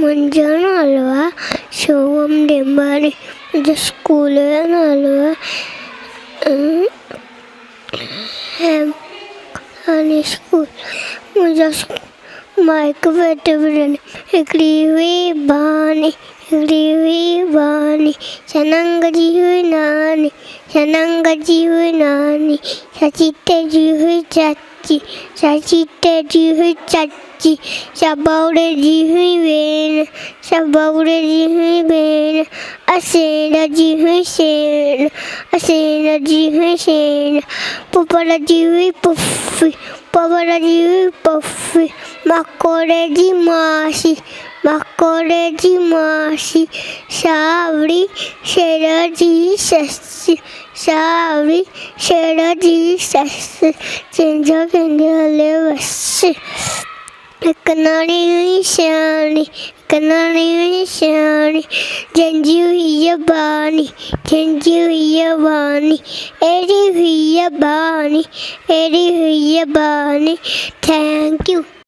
ಮುಂಜಾನೆ ಅಲ್ವಾ ಶಿವಮ್ ಡೆಂಬಾರಿ मुझे स्कूल नालवा है स्कूल मुझे माइक बैठे बिरने इकड़ी बानी चनंग जी हुई नानी सचिते जी हुई चाची सबौड़े जी हुई बेन असेरा जी हुई सेन पुपड़ा जी हुई पुफ्फी मकोड़े जी मासी सावड़ी शेरा जी सस्सी चेंजा कहंदे हले बस कनानी हुई सियानी जंजी हुई है बानी एड़ी हुई है बानी थैंक यू।